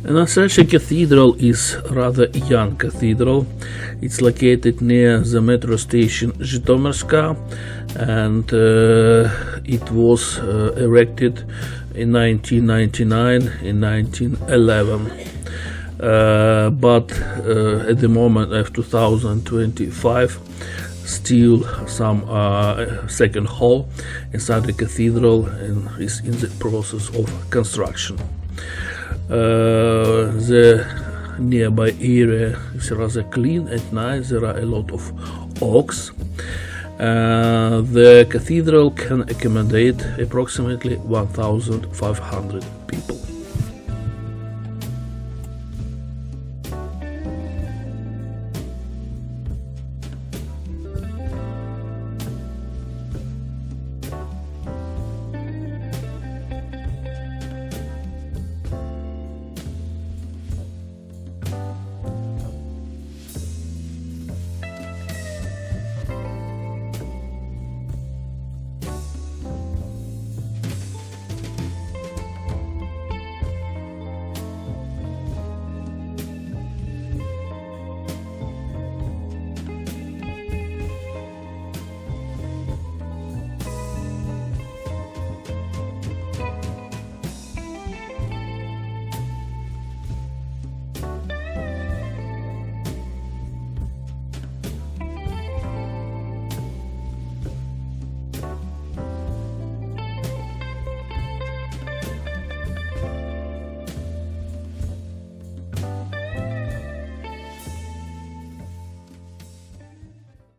Annunciation Cathedral is a rather young cathedral. It's located near the metro station Zhytomyrska, and it was erected in 1999, in 1911. But at the moment of 2025, still some second hall inside the cathedral is in the process of construction. The nearby area is rather clean and nice. There are a lot of oaks. The cathedral can accommodate approximately 1,500 people.